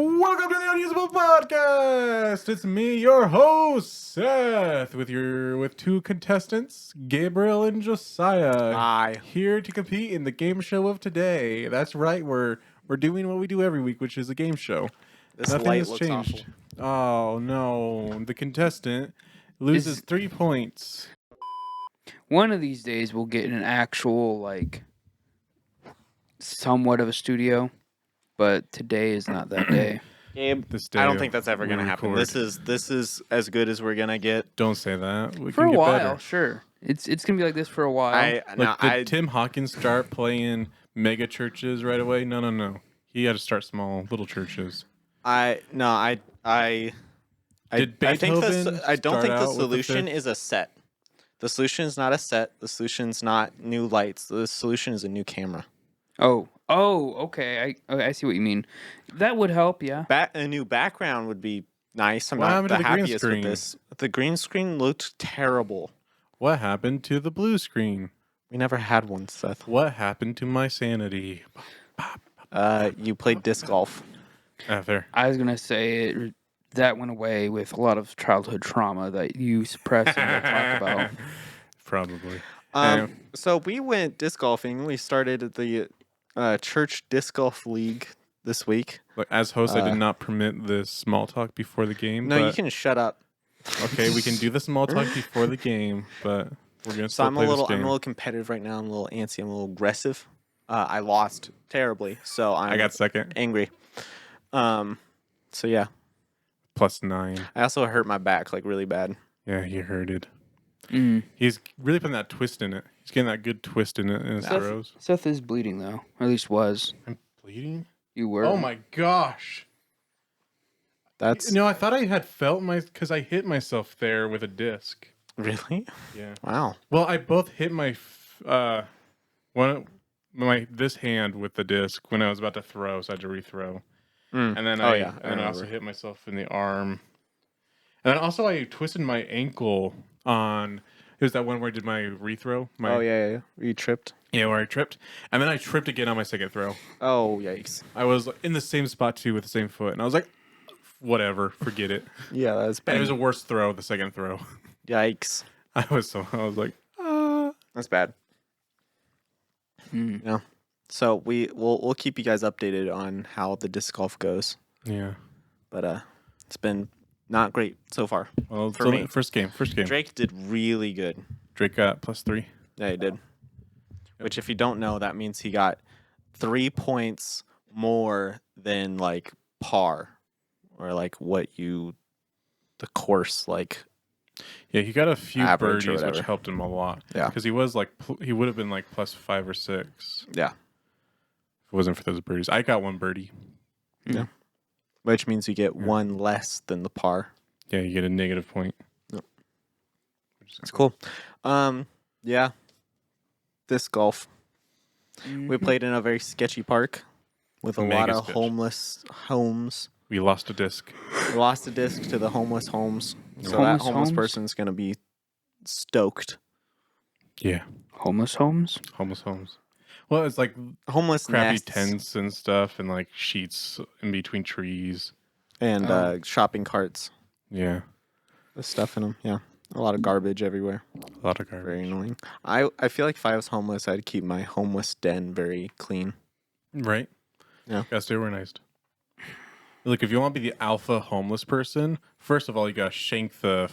Welcome to the Unusable Podcast. It's me, your host, Seth, with two contestants, Gabriel and Josiah. Hi. Here to compete in the game show of today. That's right, we're doing what we do every week, which is a game show. Nothing has changed. Awful. Oh no, the contestant loses 3 points. One of these days we'll get an actual, somewhat of a studio, but today is not that day. Gabe, I don't think that's ever going to happen. This is as good as we're going to get. Don't say that. For a while, better. Sure. It's going to be like this for a while. Did Tim Hawkins start playing mega churches right away? No. He had to start small, little churches. I don't think the solution is a set. The solution is not a set. The solution is not new lights. The solution is a new camera. Oh, okay. I see what you mean. That would help, yeah. A new background would be nice. I'm not the happiest with this. The green screen looked terrible. What happened to the blue screen? We never had one, Seth. What happened to my sanity? You played disc golf. There. I was gonna say that went away with a lot of childhood trauma that you suppress and talk about. Probably. So we went disc golfing. We started the church disc golf league this week. As host, I did not permit the small talk before the game. No, you can shut up. Okay, we can do the small talk before the game, but we're gonna. So I'm a little competitive right now. I'm a little antsy. I'm a little aggressive. I lost terribly, so I got second. Angry. So yeah. +9. I also hurt my back really bad. Yeah, he hurted. He's really putting that twist in it. He's getting that good twist in it in his throws. Seth is bleeding though, or at least was. I'm bleeding? You were. Oh my gosh. That's I thought I had felt because I hit myself there with a disc. Really? Yeah. Wow. Well, I both hit my this hand with the disc when I was about to throw, so I had to rethrow. And then I also hit myself in the arm. And then also I twisted my ankle on. It was that one where I did my rethrow. Yeah. You tripped? Yeah, where I tripped. And then I tripped again on my second throw. Oh, yikes. I was in the same spot too with the same foot. And I was like, whatever, forget it. Yeah, that's bad. And it was a worse throw, the second throw. Yikes. I was like, That's bad. Yeah. So we'll keep you guys updated on how the disc golf goes. Yeah. But it's been not great so far. Well, for me. First game. Drake did really good. Drake got +3. Yeah, he did. Yep. Which, if you don't know, that means he got 3 points more than par, or the course Yeah, he got a few birdies, which helped him a lot. Yeah, because he was he would have been +5 or 6. Yeah, if it wasn't for those birdies. I got 1 birdie. Yeah, which means you get 1 less than the par. Yeah, you get a negative point. Yep. It's cool. Yeah, disc golf. We played in a very sketchy park with a lot of homeless homes. We lost a disc. We lost a disc to the homeless homes. So that homeless person's going to be stoked. Yeah. Homeless homes? Homeless homes. Well, it's homeless crappy nests. Tents and stuff, and sheets in between trees. And shopping carts. Yeah. With stuff in them, yeah. A lot of garbage everywhere. A lot of garbage. Very annoying. I feel like if I was homeless, I'd keep my homeless den very clean. Right? Yeah. Gotta stay organized. Look, if you want to be the alpha homeless person, first of all, you gotta shank the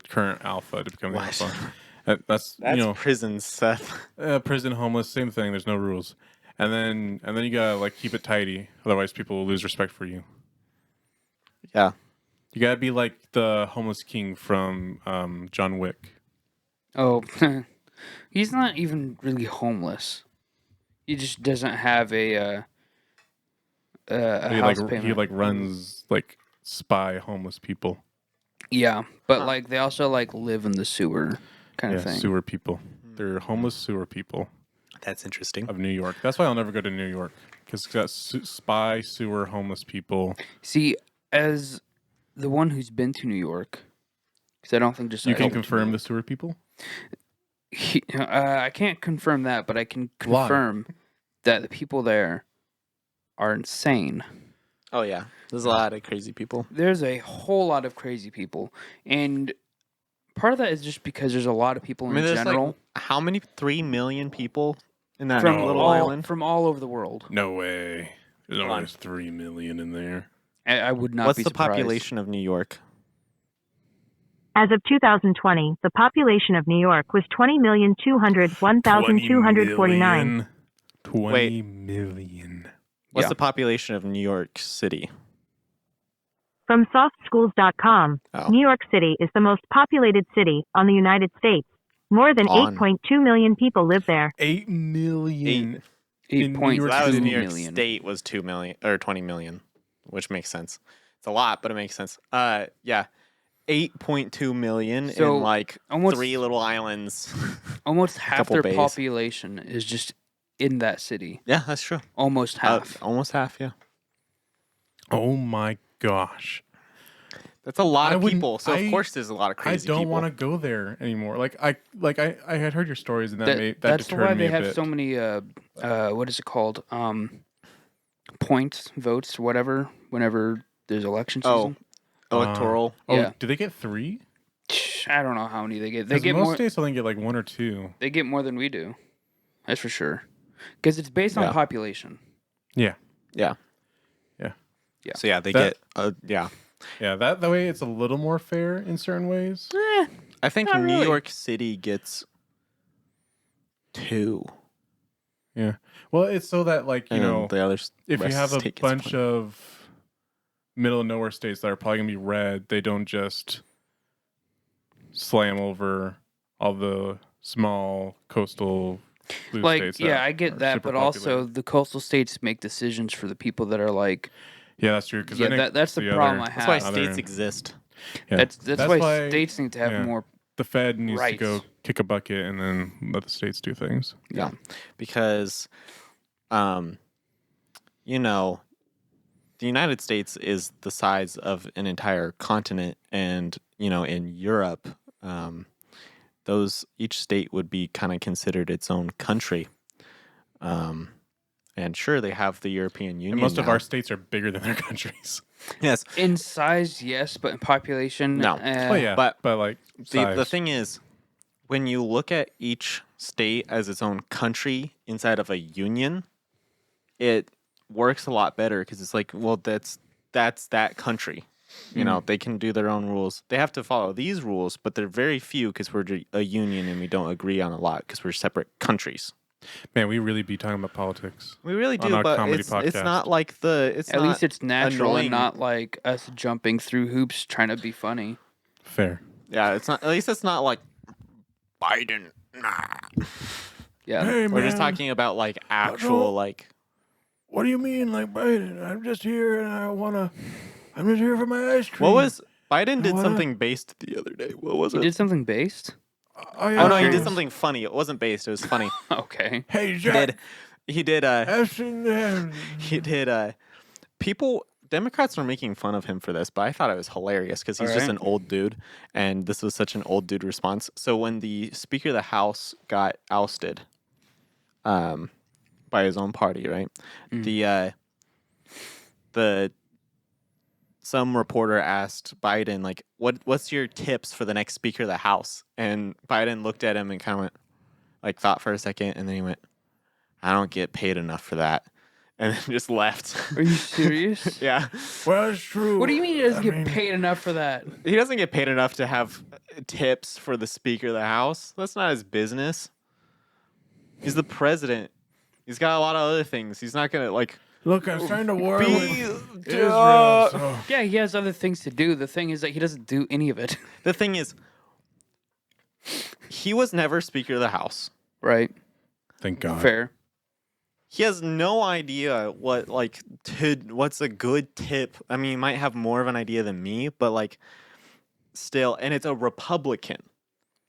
current alpha to become the alpha. That's prison, Seth. Prison, homeless, same thing. There's no rules. And then you gotta keep it tidy, otherwise people will lose respect for you. Yeah. You gotta be like the homeless king from John Wick. Oh, he's not even really homeless. He just doesn't have a house payment. He runs spy homeless people. Yeah, but they also live in the sewer kind of thing. Sewer people. They're homeless sewer people. That's interesting. Of New York. That's why I'll never go to New York, because it's got spy sewer homeless people. See, as the one who's been to New York, because I don't think just you can confirm the sewer people. I can't confirm that, but I can confirm that the people there are insane. Oh yeah, there's a lot of crazy people. There's a whole lot of crazy people, and part of that is just because there's a lot of people in general. Like, how many? 3 million people in that from little island? From all over the world. No way. There's almost 3 million in there. I would not What's be the surprised. population of New York? As of 2020, the population of New York was 20,201,249. 20 million. What's the population of New York City? From softschools.com, New York City is the most populated city on the United States. More than 8.2 million people live there. 8 million. 8.2 that was New York million. State was 2 million or 20 million, which makes sense. It's a lot, but it makes sense. Yeah. 8.2 million in like almost 3 little islands. Almost half their population is just in that city. Yeah, that's true. Almost half. Almost half, yeah. Oh my gosh. That's a lot of people. So of course there's a lot of crazy people. I don't want to go there anymore. I had heard your stories and that that's deterred why me they a have bit. so many what is it called? Points, votes, whatever, whenever there's election season. Electoral. Yeah. Do they get 3? I don't know how many they get. They get most more. states only get like 1 or 2. They get more than we do. That's for sure. Because it's based on population. Yeah. Yeah. Yeah. Yeah. So yeah, they get Yeah, that way it's a little more fair in certain ways. I think Not New really. York City gets 2. Yeah. Well, it's so that like, you know, the other if you have a bunch of middle of nowhere states that are probably gonna be red, they don't just slam over all the small coastal blue states. Yeah, I get that, but also the coastal states make decisions for the people that are like. Yeah, that's true. Cause that's the problem I have. That's why states exist. Yeah. That's why states need to have more. The Fed needs rights. to go kick a bucket and then let the states do things. Yeah, because, you know, the United States is the size of an entire continent, and you know, in Europe, each state would be kind of considered its own country. And sure, they have the European Union. And most of our states are bigger than their countries. Yes, in size, yes, but in population, no. Oh yeah, but like the thing is, when you look at each state as its own country inside of a union, it works a lot better because it's like, well, that's that country. You know, they can do their own rules. They have to follow these rules, but they're very few because we're a union and we don't agree on a lot because we're separate countries. Man, we really be talking about politics. We really do, but it's not like at least it's natural annoying. And not like us jumping through hoops trying to be funny. Fair. Yeah, it's not. At least it's not like Biden. Nah. Yeah, hey, we're just talking about like actual like. What do you mean, like Biden? I'm just here and I'm just here for my ice cream. What was Biden did something based the other day? What was it? He did something based. Oh no, he did something funny. It wasn't based. It was funny. Okay. Hey, Jack. He did. People, Democrats were making fun of him for this, but I thought it was hilarious because he's just an old dude, and this was such an old dude response. So when the Speaker of the House got ousted, by his own party, right? Some reporter asked Biden, like, what's your tips for the next Speaker of the House? And Biden looked at him and kind of went, like, thought for a second, and then he went, I don't get paid enough for that. And then just left. Are you serious? Yeah. Well, it's true. What do you mean he doesn't get paid enough for that? He doesn't get paid enough to have tips for the Speaker of the House. That's not his business. He's the president. He's got a lot of other things. He's not going to, like... Look, I was trying to war with Israel. So. Yeah, he has other things to do. The thing is that he doesn't do any of it. The thing is, he was never Speaker of the House. Right. Thank God. Fair. He has no idea what's a good tip. I mean, he might have more of an idea than me, but like still, and it's a Republican.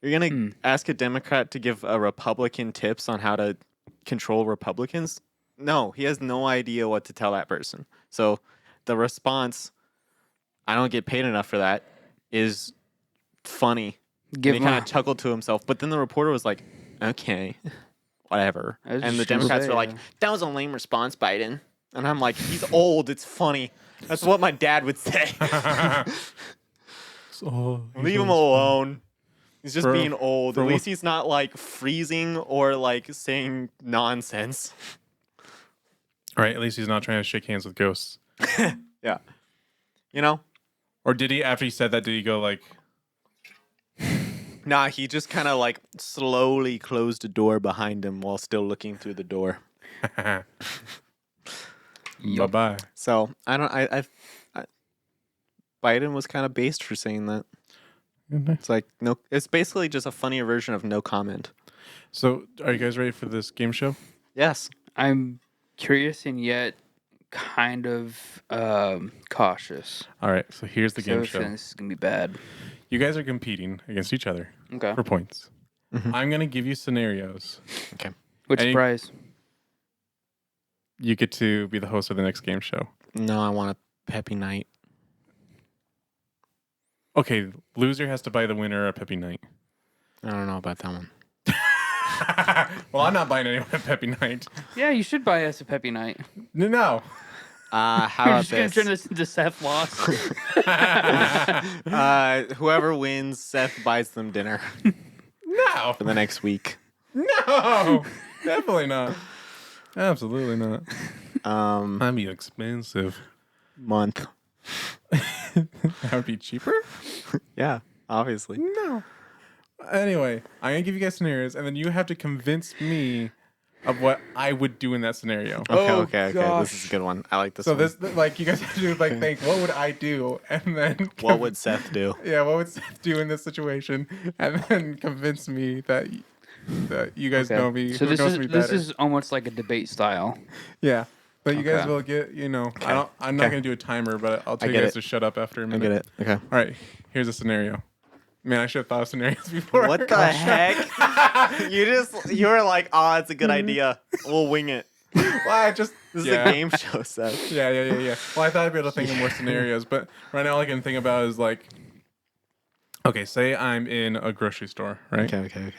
You're going to ask a Democrat to give a Republican tips on how to control Republicans? No, he has no idea what to tell that person. So the response, I don't get paid enough for that, is funny. He kind of chuckled to himself. But then the reporter was like, okay, whatever. And the Democrats were like, that was a lame response, Biden. And I'm like, he's old. It's funny. That's what my dad would say. Leave him alone. He's just being old. At least he's not like freezing or like saying nonsense. Right, at least he's not trying to shake hands with ghosts. Yeah. You know? Or did he, after he said that, did he go like... Nah, he just kind of like slowly closed the door behind him while still looking through the door. Bye-bye. So, I Biden was kind of based for saying that. Mm-hmm. It's like, no, it's basically just a funnier version of no comment. So, are you guys ready for this game show? Yes. I'm curious and yet kind of cautious. All right, so here's the game show. This is going to be bad. You guys are competing against each other for points. Mm-hmm. I'm going to give you scenarios. Okay. What's the prize? You get to be the host of the next game show. No, I want a Peppy Night. Okay, loser has to buy the winner a Peppy Night. I don't know about that one. Well, I'm not buying anyone a Peppy Night. Yeah, you should buy us a Peppy Night. No. How We're about just going to turn this into Seth loss. Whoever wins, Seth buys them dinner. No. For the next week. No. Definitely not. Absolutely not. That'd be expensive. Month. That would be cheaper? Yeah, obviously. No. Anyway, I'm going to give you guys scenarios, and then you have to convince me of what I would do in that scenario. Okay. This is a good one. I like this one. So this, like, you guys have to think, what would I do? And then... What would Seth do? Yeah, what would Seth do in this situation? And then convince me that you guys know me. So this is almost like a debate style. Yeah. But you guys will get, I'm not going to do a timer, but I'll tell you guys to shut up after a minute. I get it. Okay. All right. Here's a scenario. Man, I should have thought of scenarios before. What the heck? You were like, it's a good idea. We'll wing it. Well, this is a game show, Seth. Yeah. Well, I thought I'd be able to think of more scenarios, but right now all I can think about is like, okay, say I'm in a grocery store, right? Okay.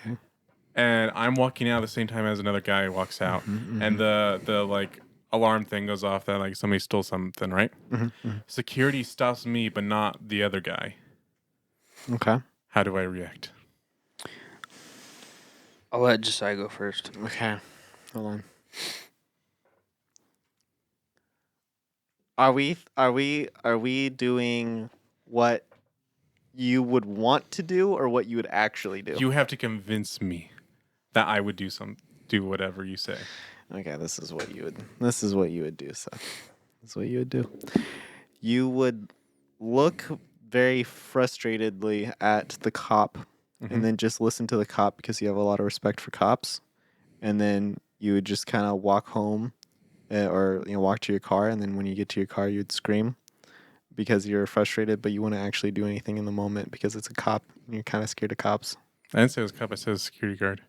And I'm walking out at the same time as another guy walks out, and the like alarm thing goes off that like somebody stole something, right? Security stops me, but not the other guy. Okay. How do I react? I'll let Josiah go first. Okay. Hold on. Are we doing what you would want to do or what you would actually do? You have to convince me that I would do whatever you say. Okay, this is what you would do, Seth. This is what you would do. You would look very frustratedly at the cop and then just listen to the cop because you have a lot of respect for cops. And then you would just kind of walk home or walk to your car. And then when you get to your car, you'd scream because you're frustrated, but you wouldn't actually do anything in the moment because it's a cop and you're kind of scared of cops. I didn't say it was a cop. I said it was a security guard.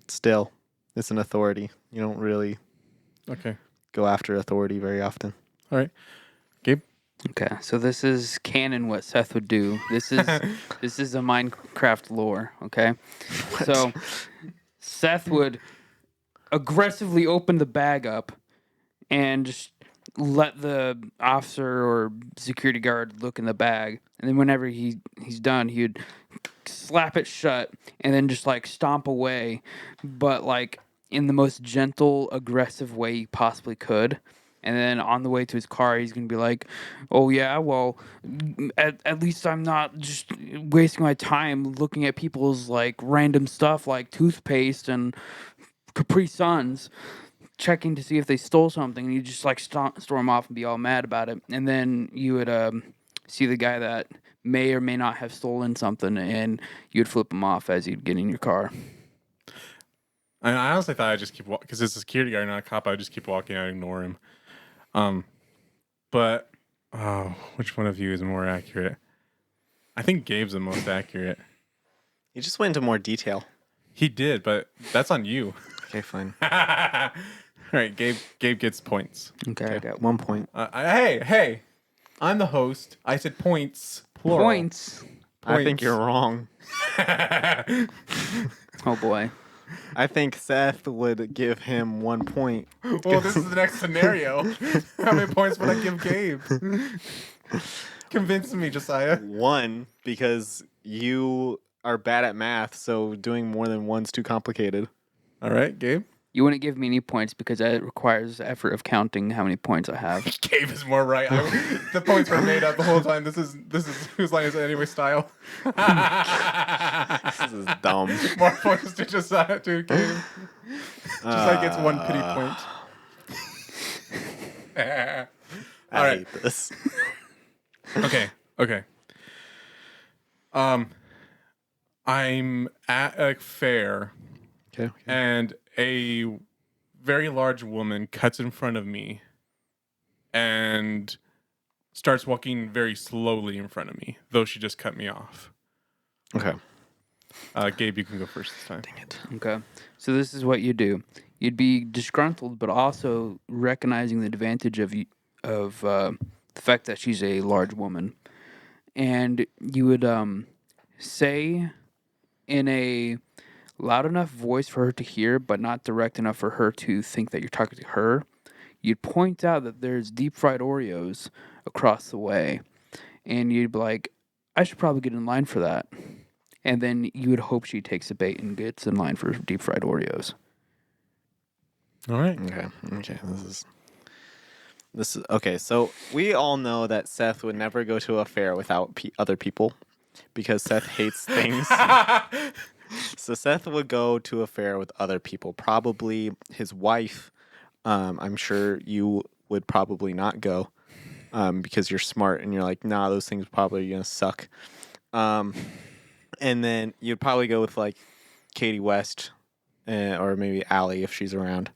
Still, it's an authority. You don't really go after authority very often. All right. Gabe? Okay, so this is canon what Seth would do. This is a Minecraft lore, okay? What? So Seth would aggressively open the bag up and just let the officer or security guard look in the bag. And then whenever he's done, he would slap it shut and then just like stomp away, but like in the most gentle, aggressive way he possibly could. And then on the way to his car, he's going to be like, oh, yeah, well, at least I'm not just wasting my time looking at people's, like, random stuff like toothpaste and Capri Suns, checking to see if they stole something. And you just, like, storm off and be all mad about it. And then you would see the guy that may or may not have stolen something, and you'd flip him off as you'd get in your car. I honestly thought I'd just keep walking, because it's a security guard, not a cop. I would just keep walking and ignore him. But which one of you is more accurate? I think Gabe's the most accurate. You just went into more detail. He did, but that's on you. Okay, fine. All right, Gabe gets points. Okay, I got 1 point. Hey, I'm the host. I said points, plural. Points. I think you're wrong. Oh boy. I think Seth would give him 1 point. Well, this is the next scenario. How many points would I give Gabe? Convince me, Josiah. 1, because you are bad at math, so doing more than one's too complicated. All right, Gabe. You wouldn't give me any points because that requires the effort of counting how many points I have. Gabe is more right. The points were made up the whole time. This is whose line is it anyway style. This is dumb. More points to Josiah, to Gabe. Josiah gets 1 pity point. I hate this. Okay. I'm at a fair. Okay. And a very large woman cuts in front of me and starts walking very slowly in front of me, though she just cut me off. Okay. Gabe, you can go first this time. Dang it. Okay. So this is what you do. You'd be disgruntled, but also recognizing the advantage of the fact that she's a large woman. And you would say in a loud enough voice for her to hear, but not direct enough for her to think that you're talking to her. You'd point out that there's deep fried Oreos across the way, and you'd be like, I should probably get in line for that. And then you would hope she takes the bait and gets in line for deep fried Oreos. All right. Okay. This is okay. So we all know that Seth would never go to a fair without other people because Seth hates things. So Seth would go to a fair with other people, probably his wife. I'm sure you would probably not go because you're smart and you're like, nah, those things probably are going to suck. And then you'd probably go with like Katie West or maybe Allie if she's around.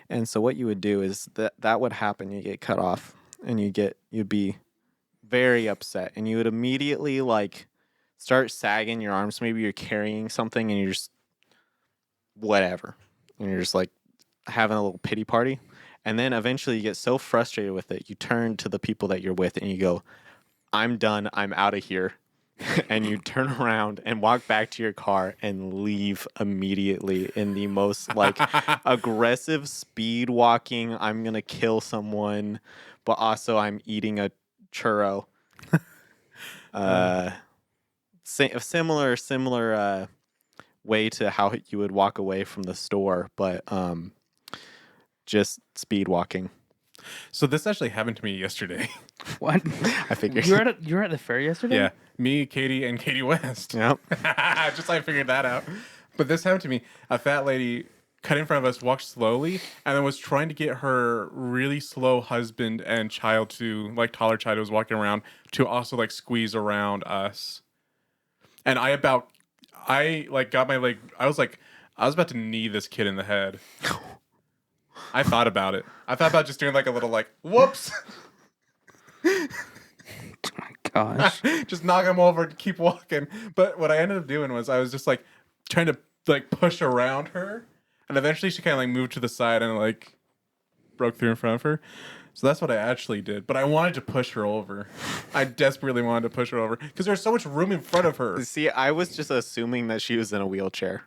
And so what you would do is that would happen. You get cut off and you'd be very upset and you would immediately like start sagging your arms. Maybe you're carrying something and you're just whatever. And you're just like having a little pity party. And then eventually you get so frustrated with it, you turn to the people that you're with and you go, I'm done. I'm out of here. And you turn around and walk back to your car and leave immediately in the most like aggressive speed walking. I'm going to kill someone, but also I'm eating a churro. Similar way to how you would walk away from the store, but just speed walking. So this actually happened to me yesterday. What? I figured. You were at the fair yesterday? Yeah, me, Katie, and Katie West. Yep. Just I figured that out. But this happened to me. A fat lady cut in front of us, walked slowly, and then was trying to get her really slow husband and child to, like taller child who was walking around, to also like squeeze around us. And I got my leg. I was about to knee this kid in the head. I thought about it. I thought about just doing like a little like whoops. Oh my gosh. Just knock him over and keep walking. But what I ended up doing was I was just like trying to like push around her, and eventually she kind of like moved to the side and like broke through in front of her. So that's what I actually did. But I wanted to push her over. I desperately wanted to push her over because there's so much room in front of her. See, I was just assuming that she was in a wheelchair.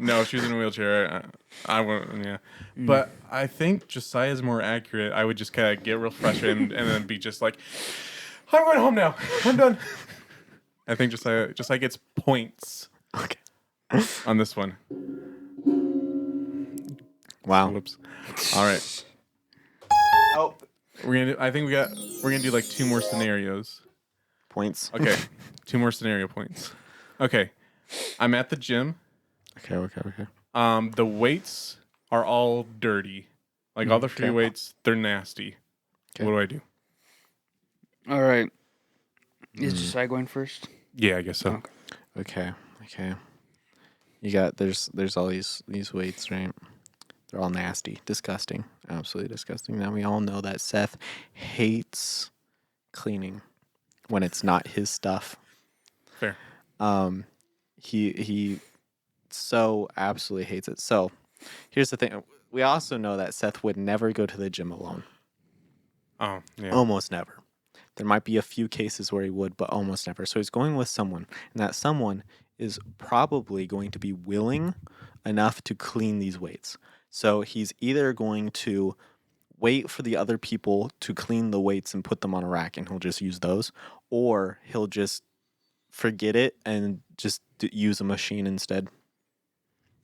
No, she was in a wheelchair. I wouldn't, yeah. But I think Josiah's more accurate. I would just kind of get real frustrated and then be just like, I'm going home now. I'm done. I think Josiah gets points. Okay. On this one. Wow. Whoops. All right. Oh. We're gonna do like 2 more scenarios. Points. Okay. 2 more scenario points. Okay. I'm at the gym. Okay. The weights are all dirty. Like all the free weights, they're nasty. Okay. What do I do? All right. Is Josiah going first? Yeah, I guess so. Okay. You got there's all these weights, right? They're all nasty, disgusting, absolutely disgusting. Now we all know that Seth hates cleaning when it's not his stuff. Fair. He so absolutely hates it. So here's the thing. We also know that Seth would never go to the gym alone. Oh, yeah. Almost never. There might be a few cases where he would, but almost never. So he's going with someone, and that someone is probably going to be willing enough to clean these weights. So he's either going to wait for the other people to clean the weights and put them on a rack, and he'll just use those, or he'll just forget it and just use a machine instead.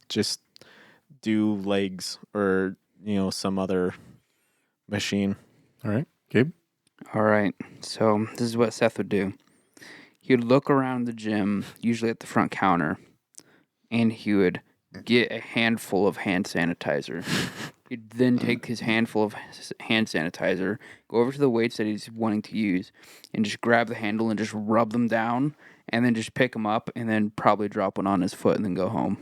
Just do legs or, some other machine. All right, Gabe? All right. So this is what Seth would do. He would look around the gym, usually at the front counter, and he would get a handful of hand sanitizer. He'd then take his handful of hand sanitizer, go over to the weights that he's wanting to use, and just grab the handle and just rub them down, and then just pick them up, and then probably drop one on his foot and then go home.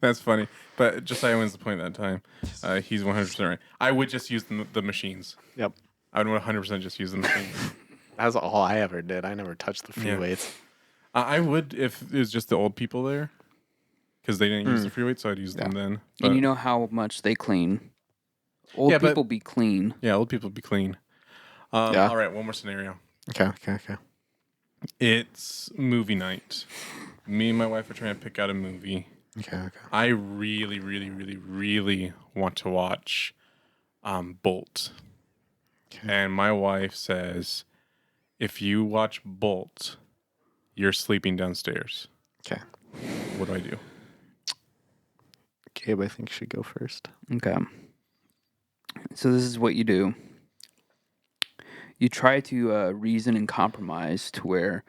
That's funny. But Josiah wins the point that time. He's 100% right. I would just use the machines. Yep. I would 100% just use the machines. That's all I ever did. I never touched the free weights. I would if it was just the old people there. Because they didn't use the free weights, so I'd use them then. But, and you know how much they clean. Old people be clean. Yeah, old people be clean. All right, one more scenario. Okay. It's movie night. Me and my wife are trying to pick out a movie. Okay. I really, really, really, really want to watch Bolt. Okay. And my wife says, if you watch Bolt, you're sleeping downstairs. Okay. What do I do? Gabe, I think should go first. Okay. So this is what you do. You try to reason and compromise to where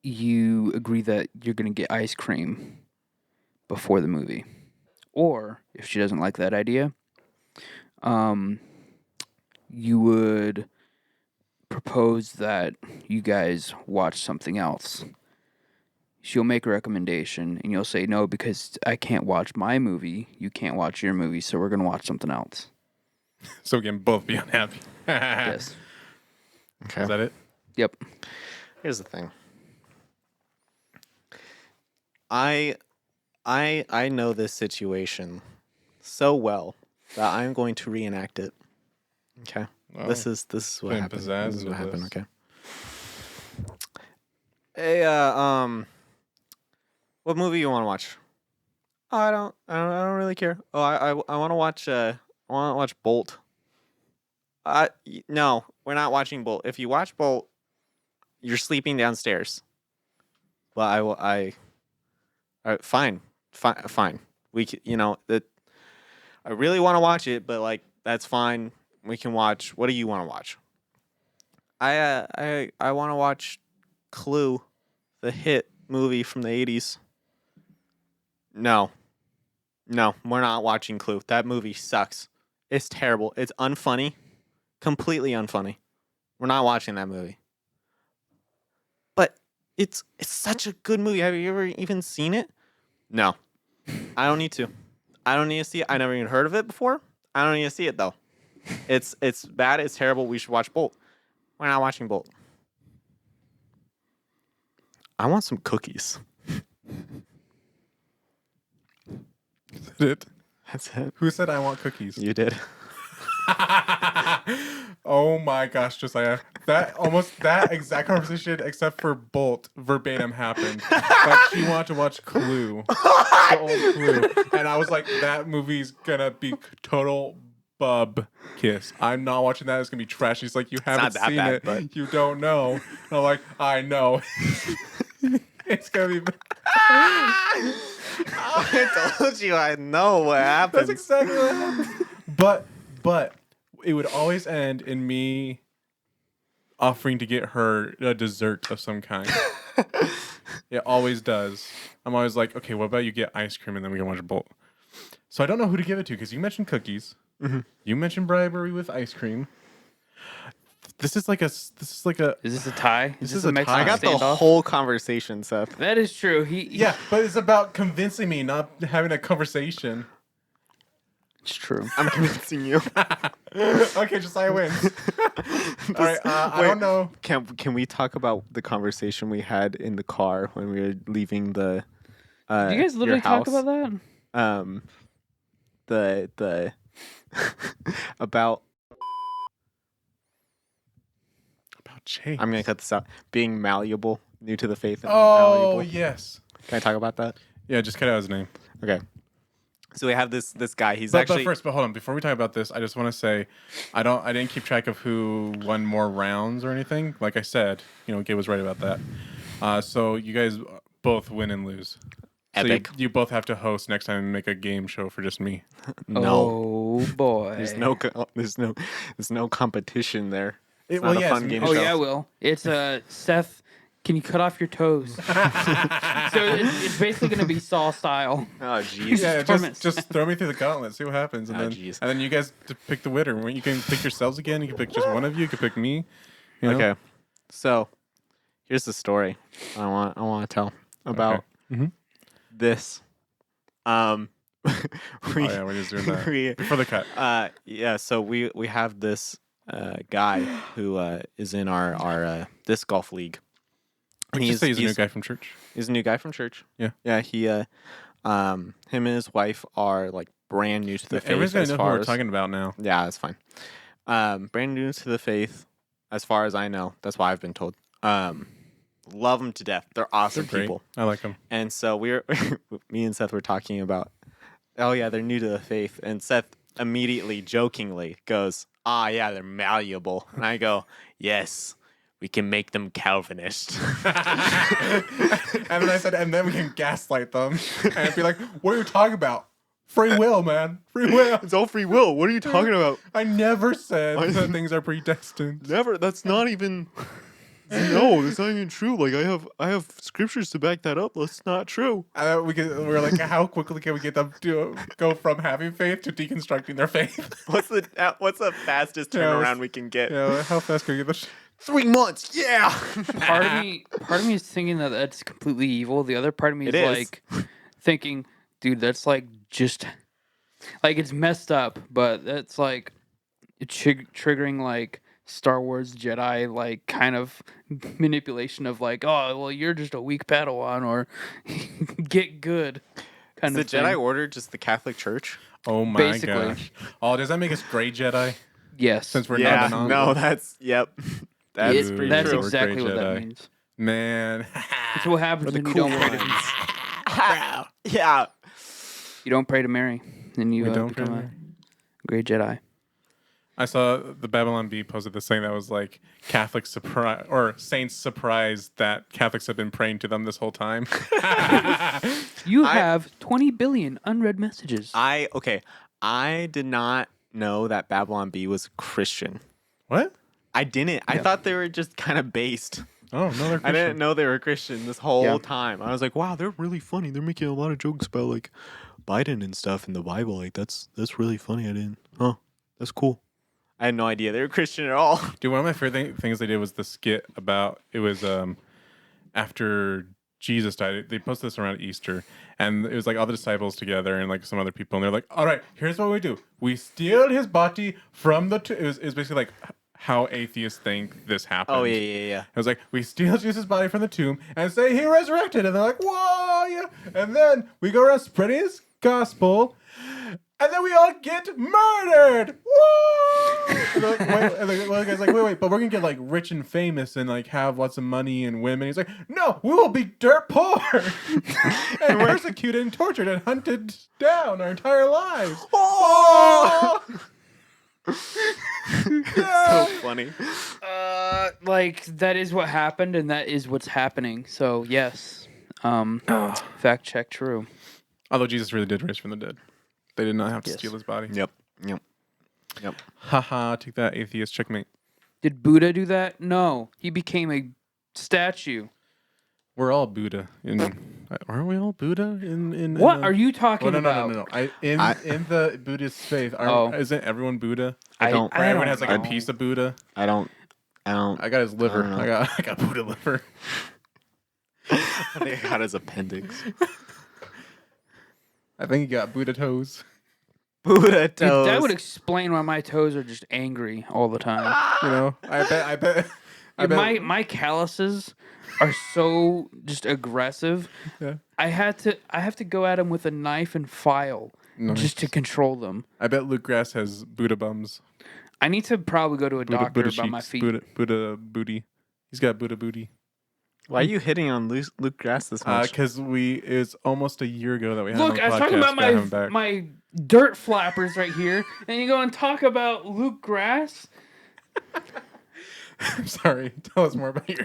you agree that you're going to get ice cream before the movie. Or, if she doesn't like that idea, you would propose that you guys watch something else. She'll make a recommendation, and you'll say, no, because I can't watch my movie, you can't watch your movie, so we're going to watch something else. So we can both be unhappy. Yes. Okay. Is that it? Yep. Here's the thing. I know this situation so well that I'm going to reenact it. Okay. Oh, this is what happened. This is what happened. Okay. Hey, what movie you want to watch? Oh, I don't really care. Oh, I want to watch Bolt. No, we're not watching Bolt. If you watch Bolt, you're sleeping downstairs. Well, fine. We that I really want to watch it, but that's fine. We can watch. What do you want to watch? I want to watch Clue, the hit movie from the 80s. No, we're not watching Clue. That movie sucks. It's terrible. It's unfunny. Completely unfunny. We're not watching that movie. But it's such a good movie. Have you ever even seen it? No. I don't need to. I don't need to see it. I never even heard of it before. I don't need to see it though. It's bad. It's terrible. We should watch Bolt. We're not watching Bolt. I want some cookies. Is that it? That's it. Who said I want cookies? You did. Oh my gosh, Josiah. That exact conversation, except for Bolt, verbatim happened. Like, she wanted to watch Clue. The old Clue. And I was like, that movie's gonna be total bub kiss. I'm not watching that. It's gonna be trash. She's like, you haven't seen bad, it. But... You don't know. And I'm like, I know. It's gonna be I told you I know what happens. That's exactly what happened. But it would always end in me offering to get her a dessert of some kind. It always does. I'm always like, okay, what about you get ice cream and then we can watch a Bolt? So I don't know who to give it to because you mentioned cookies. Mm-hmm. You mentioned bribery with ice cream. Is this a Is this a tie? Is this a tie? I got the whole conversation, Seth. That is true. Yeah, but it's about convincing me, not having a conversation. It's true. I'm convincing you. Okay, Josiah wins. All right, I don't know. Can we talk about the conversation we had in the car when we were leaving the Do you guys literally talk about that? The about change. I'm gonna cut this out. Being malleable new to the faith. And malleable. Yes. Can I talk about that? Yeah, just cut out his name. Okay. So we have this guy. He's but hold on. Before we talk about this, I just want to say, I didn't keep track of who won more rounds or anything. Like I said, Gabe was right about that. So you guys both win and lose. Epic. So you both have to host next time and make a game show for just me. No. Oh boy. There's no competition there. It's not a fun game show. Yeah, Will. It's Seth. Can you cut off your toes? So it's basically going to be Saw style. Oh, jeez. Yeah, just throw me through the gauntlet, see what happens, and then you guys pick the winner. You can pick yourselves again. You can pick just one of you. You can pick me. Okay. So here's the story I want to tell about this. We're just doing that for the cut. So we have this guy who is in our disc golf league. And he's a new guy from church. He's a new guy from church. Yeah. Yeah. He him and his wife are like brand new to the faith. Everybody's gonna know who we're talking about now. Yeah, that's fine. Brand new to the faith, as far as I know. That's why I've been told. Love them to death. They're awesome people. I like them. And so me and Seth were talking about, oh yeah, they're new to the faith. And Seth immediately, jokingly goes, yeah, they're malleable. And I go, yes, we can make them Calvinist. And then I said, and then we can gaslight them. And I'd be like, what are you talking about? Free will, man. Free will. It's all free will. What are you talking about? I never said that things are predestined. Never. That's not even... No, that's not even true. Like I have scriptures to back that up. That's not true. We're like, how quickly can we get them to go from having faith to deconstructing their faith? What's the fastest turnaround we can get? Yeah, how fast can we get this? 3 months. Yeah. Part of me is thinking that that's completely evil. The other part of me is like thinking, dude, that's like just like it's messed up, but that's like triggering like Star Wars Jedi like kind of manipulation of like, oh well, you're just a weak Padawan, or get good. Is the Jedi Order just the Catholic Church? Oh my gosh! Oh, does that make us gray Jedi? Yes. Since we're not no, that's That's that's true. Exactly what that means. Man, that's what happens when you don't pray to Yeah. You don't pray to Mary, then you become a gray Jedi. I saw the Babylon Bee posted this thing that was like Catholic surprise or saints surprised that Catholics have been praying to them this whole time. You have 20 billion unread messages. I did not know that Babylon Bee was Christian. What? I didn't. I thought they were just kind of based. Oh, no, they're Christian. I didn't know they were Christian this whole time. I was like, wow, they're really funny. They're making a lot of jokes about like Biden and stuff in the Bible. Like that's really funny. That's cool. I had no idea they were Christian at all. Dude, one of my favorite things they did was the skit about, it was after Jesus died. They posted this around Easter, and it was like all the disciples together and like some other people, and they're like, all right, here's what we do. We steal his body from the it was basically like how atheists think this happened. Oh, yeah. It was like, we steal Jesus' body from the tomb and say he resurrected, and they're like, whoa, yeah. And then we go around spreading his gospel, and then we all get murdered. Whoa! And the guy's like, wait, but we're gonna get like rich and famous and like have lots of money and women. He's like, no, we will be dirt poor and persecuted and tortured and hunted down our entire lives. Oh! So funny. Like that is what happened, and that is what's happening. So yes, fact check true. Although Jesus really did rise from the dead. They did not have to steal his body. Yep. Haha, take that, atheist. Checkmate. Did Buddha do that? No. He became a statue. We're all Buddha. Aren't we all Buddha? What are you talking about? No. In the Buddhist faith, isn't everyone Buddha? Everyone has like a piece of Buddha. I don't. I got his liver. I got Buddha liver. I think I got his appendix. I think he got Buddha toes. Buddha toes. Dude, that would explain why my toes are just angry all the time. You know, I bet. My calluses are so just aggressive. Yeah. I have to go at them with a knife and file just to control them. I bet Luke Grass has Buddha bums. I need to probably go to a doctor about my feet. Buddha booty. He's got Buddha booty. Why are you hitting on Luke Grass this much? Because it's almost a year ago that we had Look, him on the I was podcast. talking about my dirt flappers right here, and you go and talk about Luke Grass. I'm sorry. Tell us more about your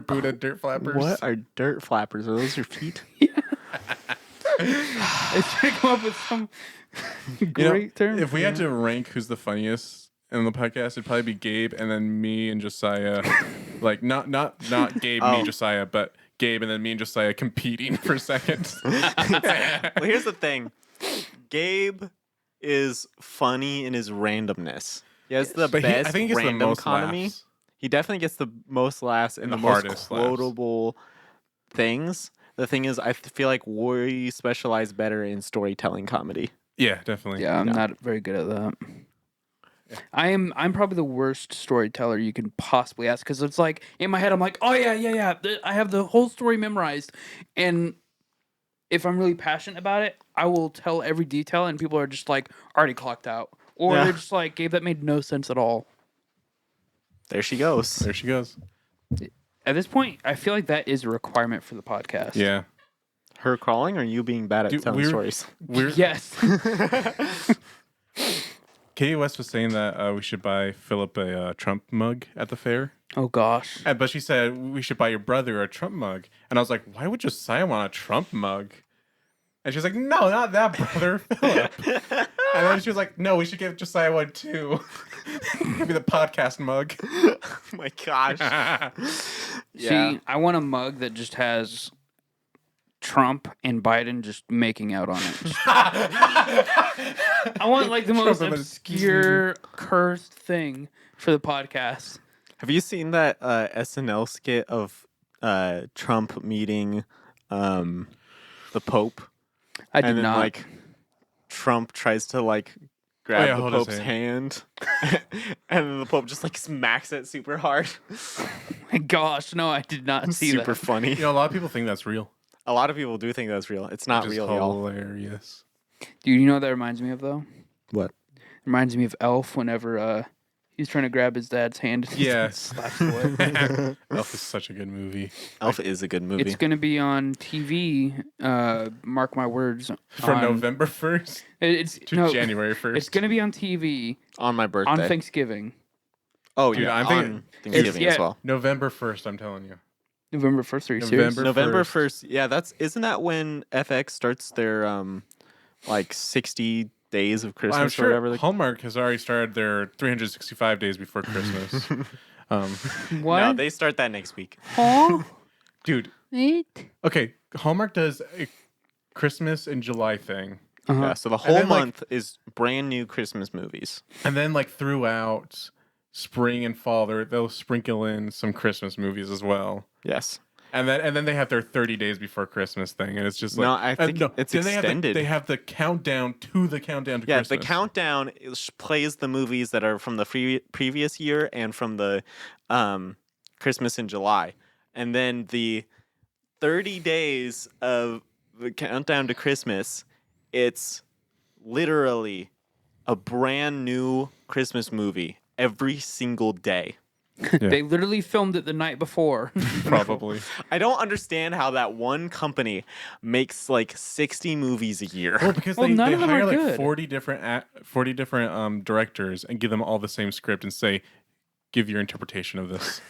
Buddha dirt flappers. What are dirt flappers? Are those your feet? Yeah. I was trying to come up with some great term. If we had to rank who's the funniest in the podcast, it'd probably be Gabe, and then me and Josiah. Like not Gabe, me, Josiah, but Gabe, and then me and Josiah competing for seconds. Well, here's the thing. Gabe is funny in his randomness. He has the best I think he gets random the most economy. laughs. He definitely gets the most laughs and the most quotable things. The thing is, I feel like we specialize better in storytelling comedy. Yeah, definitely. Yeah, I'm not very good at that. Yeah. I'm probably the worst storyteller you can possibly ask, because it's like in my head I'm like, oh yeah, I have the whole story memorized, and if I'm really passionate about it, I will tell every detail, and people are just like already clocked out, or they're just like, Gabe, that made no sense at all. There she goes. There she goes. At this point, I feel like that is a requirement for the podcast. Yeah. Her crawling, or you being bad at telling stories? Yes. Katie West was saying that we should buy Philip a Trump mug at the fair. Oh, gosh. But she said we should buy your brother a Trump mug. And I was like, why would Josiah want a Trump mug? And she's like, no, not that brother, Philip. And then she was like, no, we should give Josiah one too. Give me the podcast mug. Oh my gosh. See, I want a mug that just has Trump and Biden just making out on it. I want like the most obscure, cursed thing for the podcast. Have you seen that SNL skit of Trump meeting the Pope? I did not. Like, Trump tries to like grab the Pope's hand, and then the Pope just like smacks it super hard. My gosh, no, I did not see that. Super funny. You know, a lot of people think that's real. A lot of people do think that's real. It's not real, y'all. Hilarious. Dude, you know what that reminds me of, though? What? It reminds me of Elf whenever he's trying to grab his dad's hand. Yeah. Slaps away. Elf is such a good movie. Elf is a good movie. It's going to be on TV, mark my words. From November 1st to January 1st. It's going to be on TV. On my birthday. On Thanksgiving. Oh, dude, I'm thinking Thanksgiving as well. November 1st, I'm telling you. November 1st, are you serious? November 1st. Yeah, isn't that when FX starts their like 60 days of Christmas, I'm sure or whatever? Hallmark has already started their 365 days before Christmas. What? No, they start that next week. Huh? Dude. Okay, Hallmark does a Christmas in July thing. Uh-huh. Yeah, so the whole month is brand new Christmas movies. And then like throughout spring and fall, they'll sprinkle in some Christmas movies as well. Yes. And then they have their 30 days before Christmas thing, and it's just like... No, I think it's extended. They have the countdown to Christmas. Yeah, the countdown plays the movies that are from the previous year and from the Christmas in July. And then the 30 days of the countdown to Christmas, it's literally a brand new Christmas movie every single day. Yeah. They literally filmed it the night before. Probably. I don't understand how that one company makes like 60 movies a year. Well, because they hire like 40 different directors and give them all the same script and say, give your interpretation of this.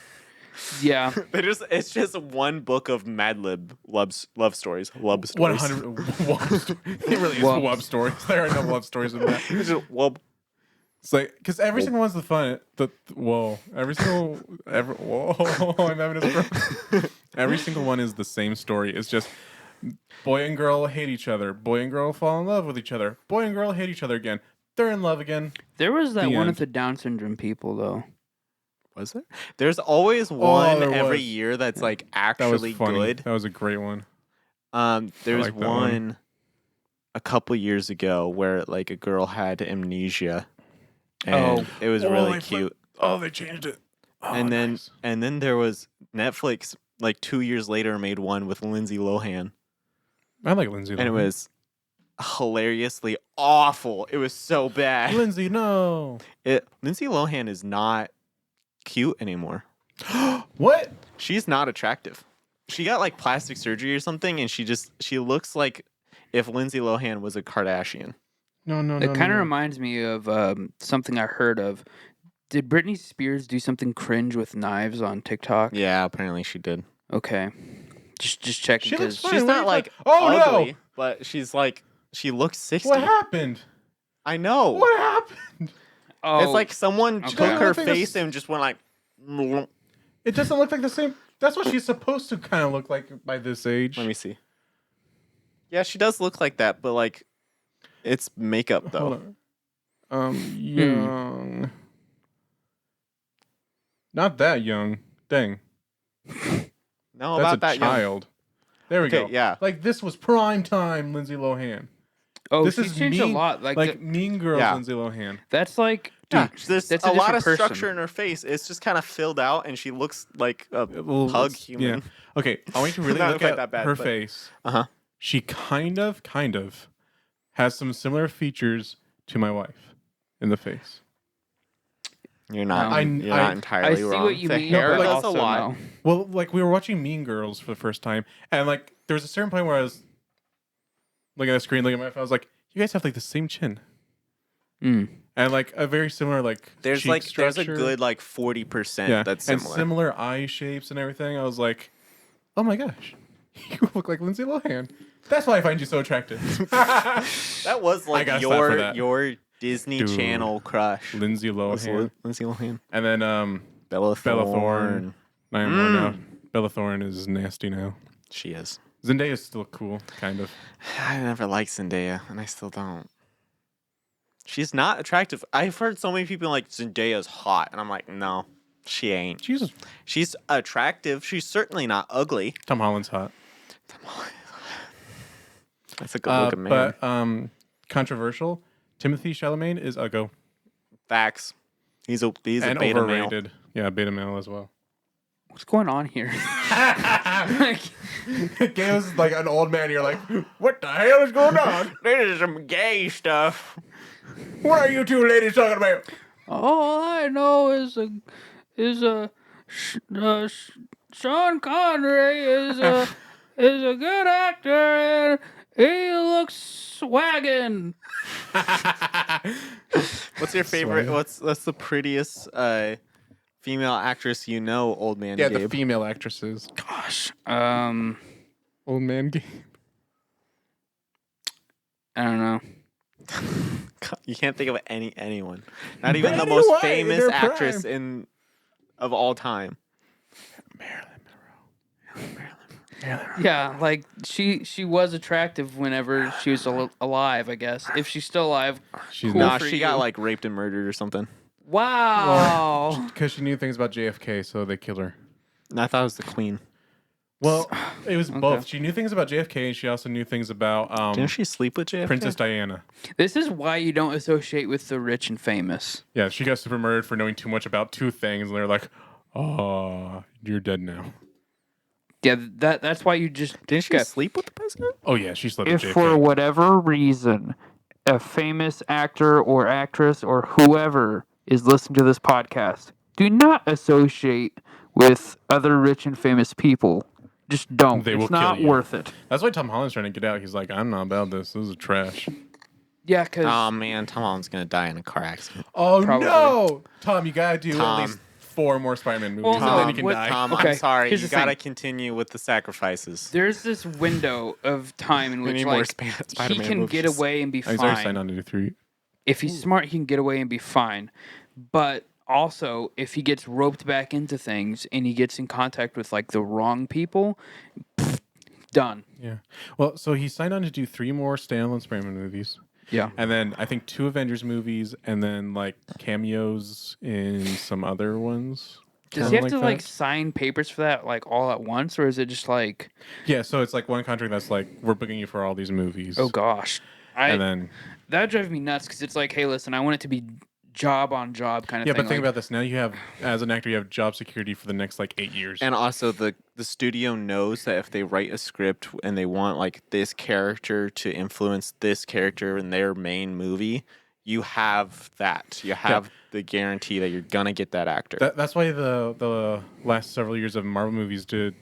Yeah. It's just one book of Mad Lib love stories. 100 It really is love stories. There are no love stories in that. It's just wub. It's like, because every single one's the fun. I'm having a stroke. Every single one is the same story. It's just boy and girl hate each other. Boy and girl fall in love with each other. Boy and girl hate each other again. They're in love again. There was that one of the Down syndrome people, though. Was there? There's always one every year that's like actually good. That was a great one. There's one a couple years ago where like a girl had amnesia. And it was really cute. They changed it. And then there was Netflix like 2 years later made one with Lindsay Lohan. I like Lindsay Lohan. And it was hilariously awful. It was so bad. Lindsay, no. Lindsay Lohan is not cute anymore. What? She's not attractive. she got like plastic surgery or something, and she looks like if Lindsay Lohan was a Kardashian. No. It kind of reminds me of something I heard of. Did Britney Spears do something cringe with knives on TikTok? Yeah, apparently she did. Okay, just checking because she's not like ugly, but she's like she looks 60. What happened? I know. What happened? Oh, it's like someone took her face and just went like. It doesn't look like the same. That's what she's supposed to kind of look like by this age. Let me see. Yeah, she does look like that, but like, it's makeup though. Young. Not that young. Dang. No, That's about a that child. Young. There we go. Yeah. Like this was prime time Lindsay Lohan. Oh, this she's changed a lot. Like Mean Girls Lindsay Lohan. That's like there's that's a lot of person. structure in her face. It's just kind of filled out, and she looks like a pug human. Yeah. Okay, I want you to really look at her face. Uh-huh. She kind of has some similar features to my wife in the face. You're not. You're not entirely I see wrong. what you the mean. hair But does also a lot. no. Well, like we were watching Mean Girls for the first time, and like there was a certain point where I was looking at the screen, looking at my phone. I was like, "You guys have like the same chin." And like a very similar like there's cheek structure. there's a good like 40% that's similar. And similar eye shapes and everything. I was like, oh my gosh, you look like Lindsay Lohan. That's why I find you so attractive. That was like your Disney Channel crush. Lindsay Lohan. Lindsay Lohan. And then Bella Thorne. No. Bella Thorne is nasty now. She is. Zendaya's still cool, kind of. I never liked Zendaya, and I still don't. She's not attractive. I've heard so many people like Zendaya's hot, and I'm like, no, she ain't. She's attractive. She's certainly not ugly. Tom Holland's hot. That's a good looking man. But controversial. Timothy Chalamet is uggo. Facts. He's a beta overrated. male. Yeah, beta male as well. What's going on here? Gabe's like an old man. You're like, what the hell is going on? This is some gay stuff. What are you two ladies talking about? All I know is Sean Connery is a good actor and he looks swaggin'. What's your favorite? What's the prettiest female actress you know, old man Gabe? Yeah, the female actresses. Gosh. Old man Gabe. I don't know. You can't think of anyone. Not even the most famous actress of all time. Marilyn Monroe. Yeah, like she was attractive whenever she was alive, I guess. If she's still alive, She's cool not. for She you. got like raped and murdered or something. Wow. Because she knew things about JFK, so they killed her. And I thought it was the queen. Well, it was both. She knew things about JFK, and she also knew things about Didn't she sleep with JFK? Princess Diana. This is why you don't associate with the rich and famous. Yeah, she got super murdered for knowing too much about two things, and they're like, "Oh, you're dead now." Yeah, that's why you just Didn't she sleep with the president? Oh yeah, she slept with if JFK. for whatever reason a famous actor or actress or whoever is listening to this podcast, do not associate with other rich and famous people. Just don't. They will it's not kill you. worth it. That's why Tom Holland's trying to get out. He's like, I'm not about this. This is trash. Yeah, because Oh man, Tom Holland's gonna die in a car accident. Oh Probably. no, Tom, you gotta do at least 4 more Spider-Man movies, Well, and no, then you can die. Tom, Okay, I'm sorry. here's You the gotta thing. continue with the sacrifices. there's this window of time in We which need more like Spider-Man he can movies. get away and be He's already signed fine. on to do 3. If he's smart, he can get away and be fine. But also, if he gets roped back into things and he gets in contact with like the wrong people, done. Yeah. Well, so he signed on to do 3 more standalone Spider-Man movies. Yeah. And then I think 2 Avengers movies, and then like cameos in some other ones. Does he have to that. like sign papers for that like all at once, or is it just like, Yeah, so it's like one contract that's like, we're booking you for all these movies. oh gosh, And then that drives me nuts because it's like, hey, listen, I want it to be job on job kind of yeah, thing. but think like, about this. Now you have, as an actor, you have job security for the next like 8 years. And also the studio knows that if they write a script and they want like this character to influence this character in their main movie, you have that. You have the guarantee that you're gonna get that actor. That's why the last several years of Marvel movies did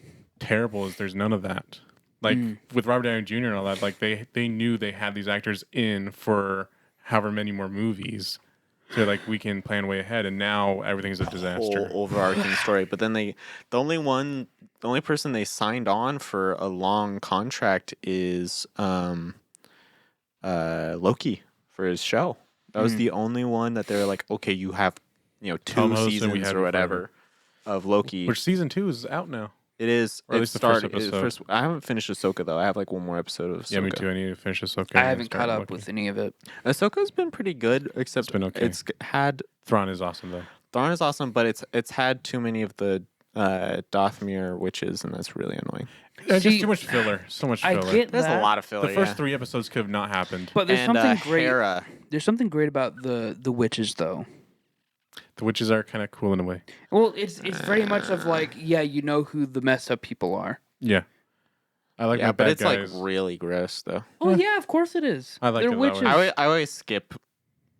terrible is there's none of that. Like with Robert Downey Jr. and all that, like they knew they had these actors in for however many more movies. So like we can plan way ahead, and now everything's a disaster. Whole overarching story. But then the only person they signed on for a long contract is Loki for his show. That was the only one that they were like, okay, you have 2 seasons or whatever of Loki. Which season 2 is out now. It is. Or at least the first episode. I haven't finished Ahsoka though. I have like one more episode of Ahsoka. Yeah, me too. I need to finish Ahsoka. I haven't caught up with any of it. Ahsoka's been pretty good, except it's been okay. It's had Thrawn is awesome though. Thrawn is awesome, but it's had too many of the Dathomir witches, and that's really annoying. Just too much filler. So much filler. I get There's a lot of filler. The first 3 episodes could have not happened. But there's something great. Hera. There's something great about the witches, though. The witches are kind of cool in a way. Well, it's very much of like, you know who the messed up people are. Yeah. I like my but bad it's guys. like really gross though. Oh yeah, of course it is. I like they're it that witches. way. I always skip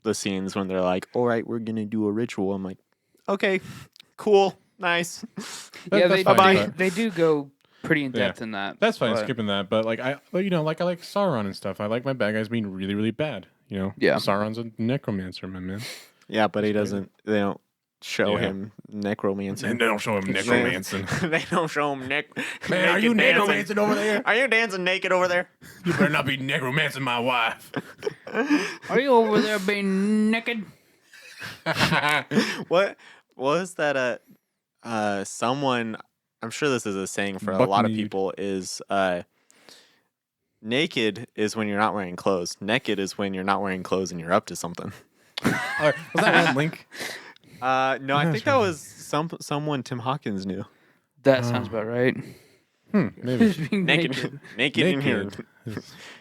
the scenes when they're like, "All right, we're gonna do a ritual." I'm like, "Okay, cool, nice." They do go pretty in depth in that. That's fine, skipping that. But like I like Sauron and stuff. I like my bad guys being really, really bad. Yeah. Sauron's a necromancer, my man. Yeah, but he doesn't. They don't show him necromancy. And they don't show him necromancing. They don't show him Man, are you necromancing over there? Are you dancing naked over there? You better not be necromancing my wife. Are you over there being naked? What was that? Someone. I'm sure this is a saying for a lot of people. Is naked is when you're not wearing clothes. Naked is when you're not wearing clothes and you're up to something. Was that one link? No, I think that was someone Tim Hawkins knew. That sounds about right. Maybe. Being naked in here,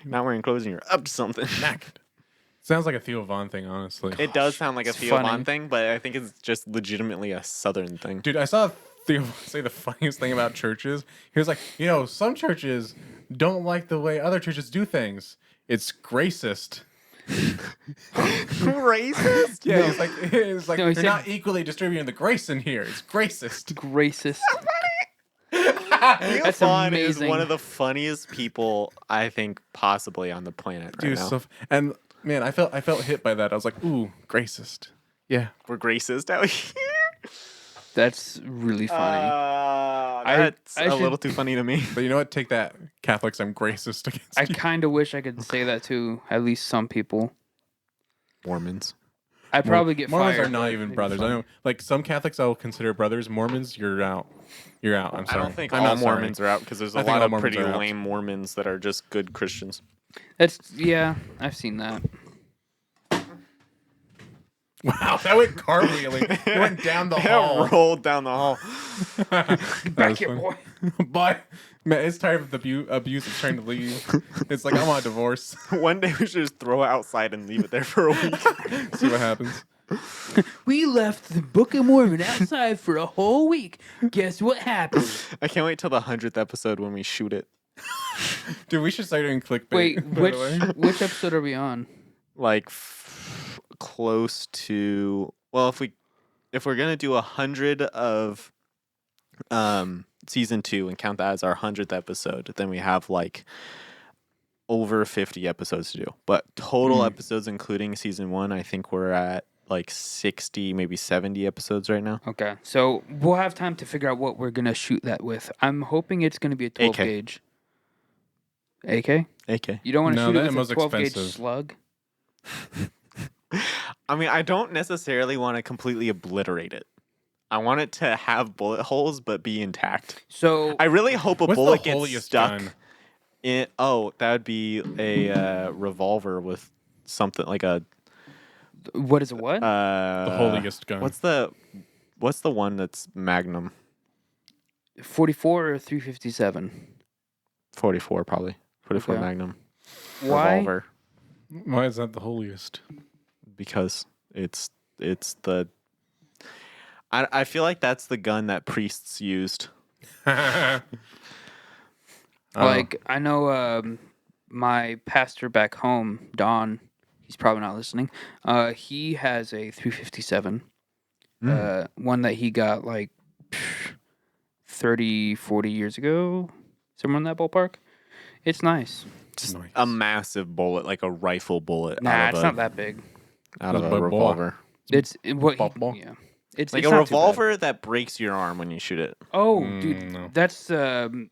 not wearing clothes and you're up to something. Naked. Sounds like a Theo Von thing, honestly. It does sound like a Theo Von thing, but I think it's just legitimately a Southern thing. Dude, I saw Theo say the funniest thing about churches. He was like, some churches don't like the way other churches do things. It's gracist. Racist? Yeah, it's like they're not equally distributing the grace in here. It's gracist. Gracist. Theo Von is one of the funniest people I think possibly on the planet right now. And man, I felt hit by that. I was like, ooh, gracist. Yeah, we're gracist out here. That's really funny. That's a little too funny to me. But you know what? Take that, Catholics. I'm gracist against you. I kind of wish I could say that to at least some people. Mormons. I probably get Mormons fired. Mormons are not even brothers. I know, like some Catholics I will consider brothers. Mormons, you're out. You're out. I'm sorry. I don't think all Mormons are out because there's a lot of pretty lame Mormons that are just good Christians. I've seen that. Wow, that went cartwheeling. It went down the hall. It rolled down the hall. Back here, boy. But man, it's tired of the abuse. It's trying to leave. It's like I want a divorce. One day we should just throw it outside and leave it there for a week. See what happens. We left the Book of Mormon outside for a whole week. Guess what happened? I can't wait till the 100th episode when we shoot it. Dude, we should start doing clickbait. Wait, which episode are we on? Like close to if we're gonna do 100 of season 2 and count that as our 100th episode, then we have like over 50 episodes to do. But total episodes including season 1, I think we're at like 60, maybe 70 episodes right now. Okay, so we'll have time to figure out what we're gonna shoot that with. I'm hoping it's gonna be a 12 gauge. AK? You don't want to shoot it with a 12 gauge slug? I mean, I don't necessarily want to completely obliterate it. I want it to have bullet holes but be intact. So I really hope a bullet gets stuck in. Oh, that would be a revolver with something like a. What is it? What? The holiest gun. What's the one that's Magnum? 44 or 357? 44 probably. 44 Magnum. Why? Revolver. Why is that the holiest? Because it's the. I feel like that's the gun that priests used. Like I know my pastor back home, Don. He's probably not listening. He has a 357, one that he got like 30, 40 years ago, somewhere in that ballpark. It's nice. Just a massive bullet, like a rifle bullet. Nah, it's not that big. Out of a revolver. It's yeah. It's like it's a revolver that breaks your arm when you shoot it. Oh, dude, no. that's 50.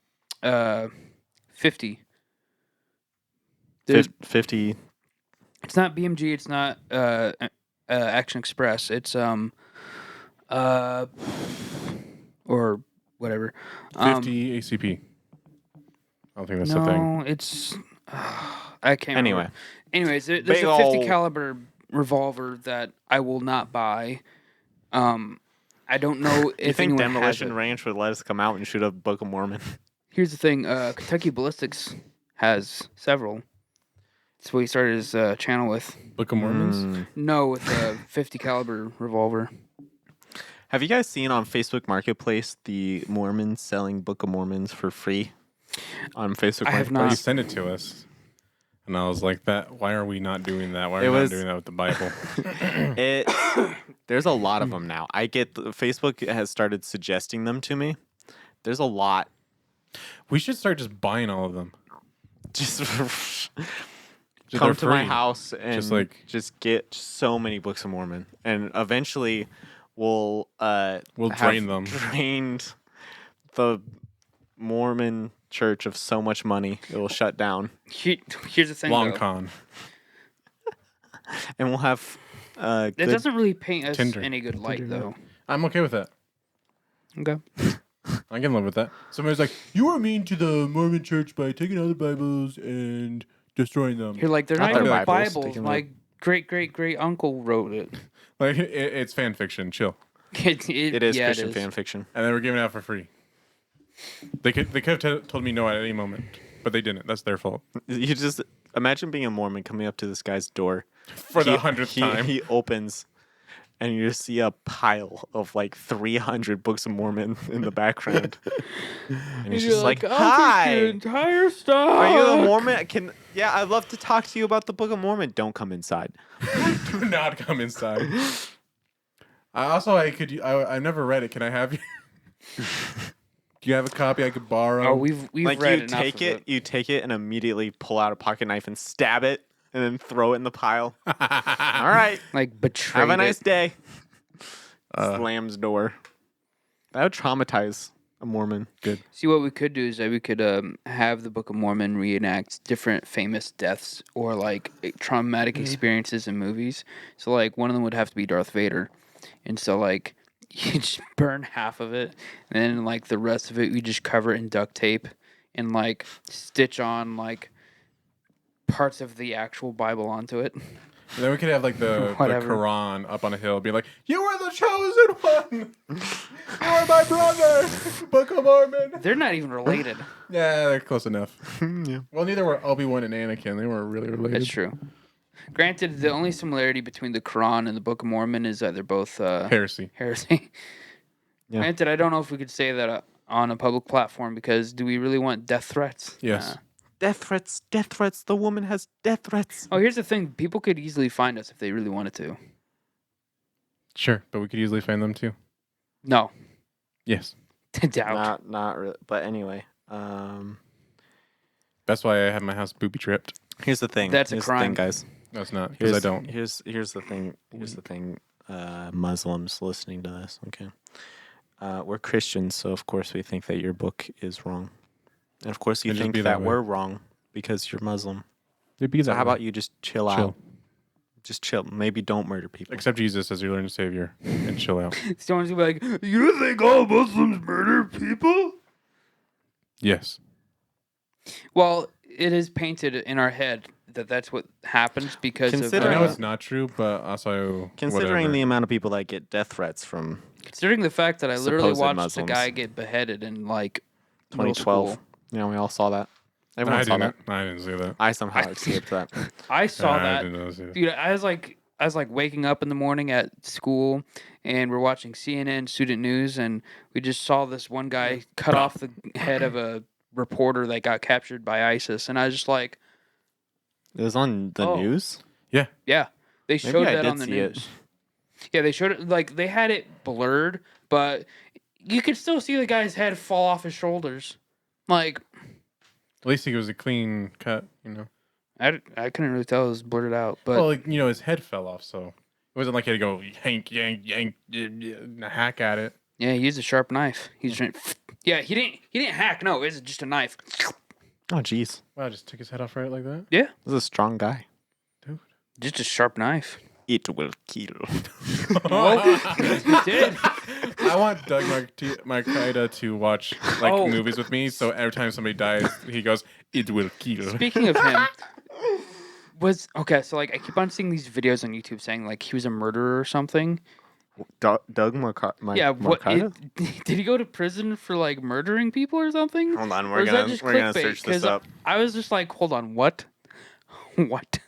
50. It's not BMG. It's not Action Express. It's or whatever. 50 ACP. I don't think that's no, a thing. No, it's I can't. Anyway. Remember. Anyways, there's a 50 caliber revolver that I will not buy. I don't know if you think anyone Demolition has it. Ranch would let us come out and shoot a Book of Mormon? Here's the thing: Kentucky Ballistics has several. That's what he started his channel with. Book of Mormons? No, with a 50 caliber revolver. Have you guys seen on Facebook Marketplace the Mormons selling Book of Mormons for free on Facebook Marketplace? I have not. You sent it to us. And I was like, why are we not doing that? Why are we not doing that with the Bible? There's a lot of them now. Facebook has started suggesting them to me. There's a lot. We should start just buying all of them. Just come to my house and just get so many Books of Mormon. And eventually we'll drain them. Drained the Mormon church of so much money it will shut down. Here's the thing, Long con. And we'll have that doesn't really paint us any good light, though. I'm okay with that. Okay. I can live with that. Somebody's like, you were mean to the Mormon church by taking other Bibles and destroying them. You're like, they're not even Bibles. My great uncle wrote it. Like it's fan fiction. Chill. It is Christian fan fiction. And they were giving it out for free. They could have told me no at any moment, but they didn't. That's their fault. You just imagine being a Mormon coming up to this guy's door for the 100th time. He opens, and you just see a pile of like 300 Books of Mormon in the background, and he's just like, "Hi, your entire stuff. Are you a Mormon? I'd love to talk to you about the Book of Mormon. Don't come inside. Do not come inside." I've never read it. Can I have you? Do you have a copy I could borrow? Oh, we've like read you take it, you take it, and immediately pull out a pocket knife and stab it, and then throw it in the pile. All right, like betray. Have a nice day. Slams door. That would traumatize a Mormon. Good. See, what we could do is that we could have the Book of Mormon reenact different famous deaths or like traumatic experiences in movies. So like one of them would have to be Darth Vader, and so like. You just burn half of it, and then like the rest of it, you just cover it in duct tape and like stitch on like parts of the actual Bible onto it. And then we could have like the Quran up on a hill, be like, "You are the chosen one. You are my brother, Book of Mormon." They're not even related. Yeah, they're close enough. Yeah. Well, neither were Obi-Wan and Anakin. They weren't really related. That's true. Granted, the only similarity between the Quran and the Book of Mormon is that they're both heresy. Yeah. Granted, I don't know if we could say that on a public platform because do we really want death threats? Yes. Death threats. Death threats. The woman has death threats. Oh, here's the thing. People could easily find us if they really wanted to. Sure, but we could easily find them too. No. Yes. Doubt. Not really. But anyway. That's why I have my house booby tripped. Here's the thing. That's a crime, guys. No, it's not, because I don't. Here's the thing. Here's the thing. Muslims listening to this, okay? We're Christians, so of course we think that your book is wrong, and of course you think that we're wrong because you're Muslim. So how about you just chill out? Just chill. Maybe don't murder people. Accept Jesus as your Lord and Savior, and chill out. Someone's gonna be like, "You think all Muslims murder people?" Yes. Well, it is painted in our head that that's what happens because I know it's not true, but also considering the amount of people that get death threats from considering the fact that I literally watched Muslims. a guy get beheaded in like 2012. Yeah, we all saw that. Everyone saw that. I didn't see that. I somehow escaped that. I saw that. I didn't see that. Dude, I was like waking up in the morning at school and we're watching CNN student news and we just saw this one guy cut off the head of a reporter that got captured by ISIS, and I was just like, it was on the news? Yeah. They showed that on the news. Yeah, they showed it, like, they had it blurred, but you could still see the guy's head fall off his shoulders. Like, at least he was a clean cut, I couldn't really tell. It was blurred out, but well, his head fell off, so it wasn't like he had to go yank, hack at it. Yeah, he used a sharp knife. He's trying. Yeah, he didn't hack. No, it's just a knife. Oh, jeez. Wow, just took his head off right like that. Yeah, this is a strong guy. Dude, just a sharp knife. It will kill. He did. I want Doug Marcaida to watch movies with me, so every time somebody dies, he goes, "It will kill." Speaking of him, so I keep on seeing these videos on YouTube saying like he was a murderer or something. Doug Marcaida? Did he go to prison for like murdering people or something? Hold on, we're gonna search this up. I was just like, hold on, what? What?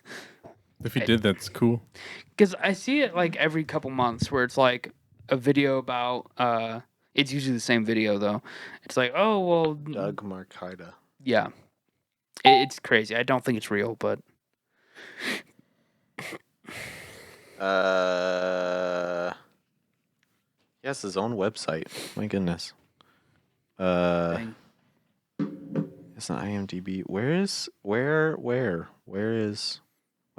If he did, that's cool. Because I see it like every couple months where it's like a video about. It's usually the same video though. It's like, oh well. Doug Marcaida. Yeah, it's crazy. I don't think it's real, but. He has his own website. My goodness. Dang. It's not IMDb. Where is what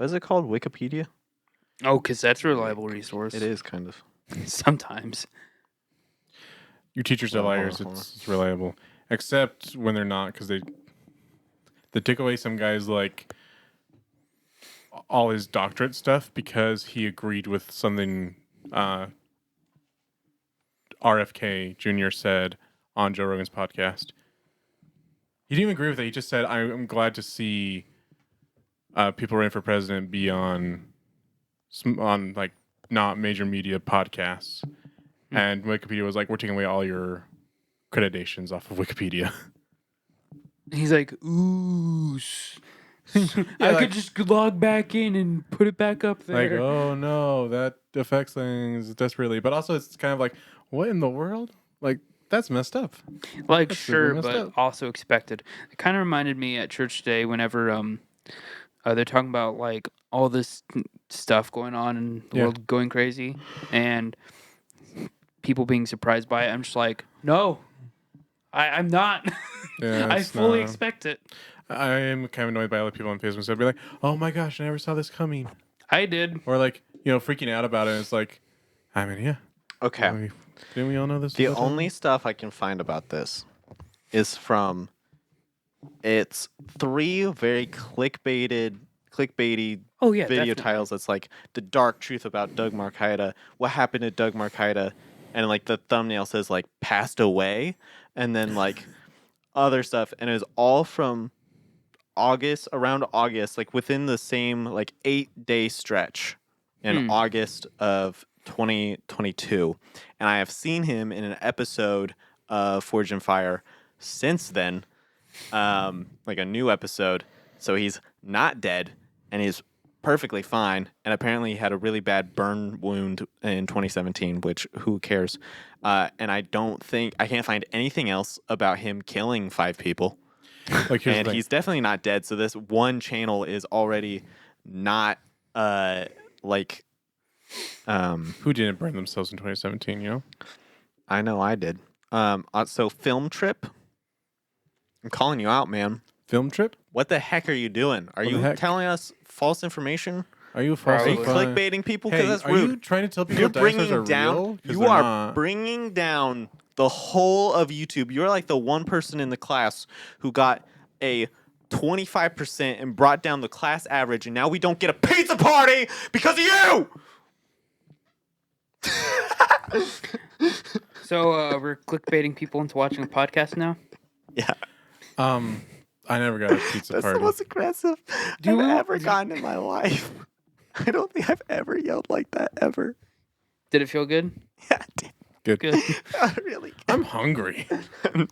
is it called? Wikipedia? Oh, because that's a reliable resource. It is kind of. Sometimes. Your teachers are liars. It's reliable, except when they're not, because they take away some guys like all his doctorate stuff because he agreed with something RFK Jr. said on Joe Rogan's podcast. He didn't even agree with it. He just said, "I'm glad to see people running for president be on like not major media podcasts." And Wikipedia was like, "We're taking away all your accreditations off of Wikipedia." He's like, ooh. I could just log back in and put it back up there. Like, oh no, that affects things desperately. But also, it's kind of like, what in the world? Like, that's messed up. Like, that's sure, but also expected. It kind of reminded me at church today whenever they're talking about like all this stuff going on in the world going crazy and people being surprised by it. I'm just like, no, I'm not. Yeah, I fully expect it. I am kind of annoyed by other people on Facebook. So I'd be like, oh my gosh, I never saw this coming. I did. Or like, freaking out about it. And it's like, I mean, yeah. Okay. Didn't we all know this? The only stuff I can find about this is from it's 3 very clickbaity video titles that's like the dark truth about Doug Marcaida, what happened to Doug Marcaida, and like the thumbnail says like passed away, and then like other stuff, and it was all from around August, like within the same like 8-day stretch in August of 2022, and I have seen him in an episode of Forged in Fire since then, like a new episode. So he's not dead, and he's perfectly fine. And apparently, he had a really bad burn wound in 2017, which who cares? And I can't find anything else about him killing 5 people. Like, and he's definitely not dead. So this one channel is already not like. Who didn't burn themselves in 2017? I know I did. So Film Trip. I'm calling you out, man. Film Trip? What the heck are you doing? Are you telling us false information? Are you clickbaiting people? Because that's rude. Are you trying to tell people dinosaurs are real? You are bringing down the whole of YouTube. You're like the one person in the class who got a 25% and brought down the class average, and now we don't get a pizza party because of you! So we're clickbaiting people into watching a podcast now? Yeah. I never got a pizza party. That's the most aggressive I've ever gotten in my life. I don't think I've ever yelled like that ever. Did it feel good? Yeah, it did. Good. Really good. I'm hungry. I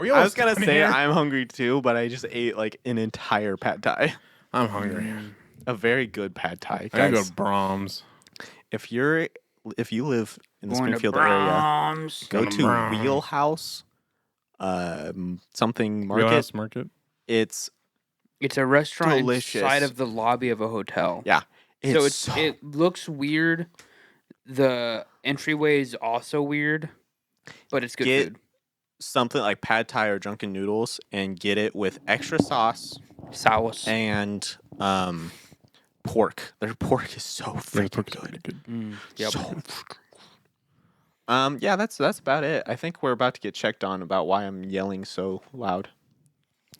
was going to say I'm hungry too, but I just ate like an entire pad thai. I'm hungry. A very good pad thai. I gotta go to Brahms. If you live in the Springfield area, go to Wheelhouse something market. Wheelhouse Market. It's a restaurant delicious. Inside of the lobby of a hotel. Yeah. It looks weird. The entryway is also weird. but it's good Get food. something like pad thai or drunken noodles and get it with extra sauce and pork. Their pork is so freaking good. Yep. So freaking good. Yeah, that's about it. I think we're about to get checked on about why I'm yelling so loud.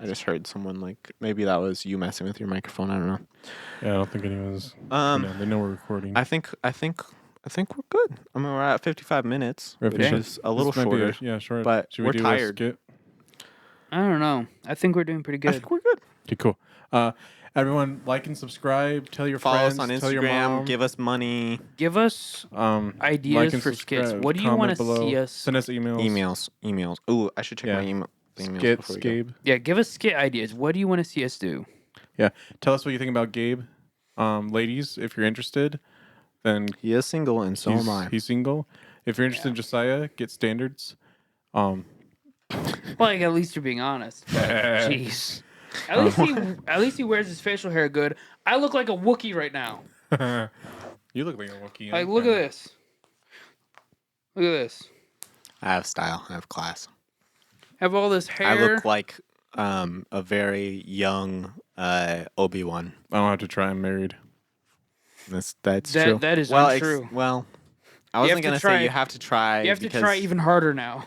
I just heard someone maybe that was you messing with your microphone. I don't know. Yeah, I don't think anyone's. They know we're recording. I think we're good. I mean, we're at 55 minutes, which is a little shorter. Short. But Should we we're do tired. A skit? I don't know. I think we're doing pretty good. I think we're good. Okay, cool. Everyone, like and subscribe. Tell your Follow friends. us on Instagram. Tell your mom. Give us money. Give us ideas for skits. What do you want to see us? Send us emails. Emails. Ooh, I should check my emails. Skits, Gabe. Yeah, give us skit ideas. What do you want to see us do? Yeah, tell us what you think about Gabe. Ladies, if you're interested, then he is single and so am I. He's single. If you're interested in Josiah, get standards. Like, at least you're being honest. Jeez. At least he wears his facial hair good. I look like a Wookiee right now. You look like a Wookiee. Like, look at this. Look at this. I have style. I have class. Have all this hair. I look like a very young Obi-Wan. I don't have to try. I'm married. That's true. That is untrue. I wasn't going to say you have to try. You have to try even harder now.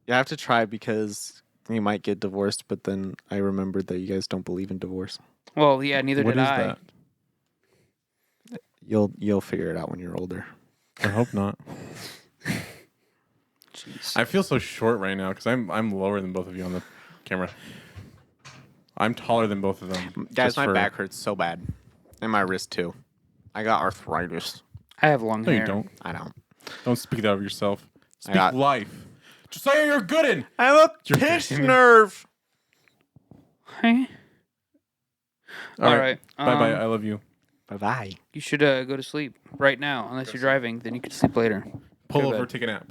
You have to try because you might get divorced, but then I remembered that you guys don't believe in divorce. Well, yeah, neither did I. What is that? You'll figure it out when you're older. I hope not. Jeez. I feel so short right now because I'm lower than both of you on the camera. I'm taller than both of them. Guys, my back hurts so bad. And my wrist too. I got arthritis. I have long hair. No, you don't. I don't. Don't speak that of yourself. Speak life. Josiah, you're good in. I have a pinched nerve. Hey. All right. Bye-bye. I love you. Bye-bye. You should go to sleep right now. Unless you're driving, then you can sleep later. Pull over, take a nap.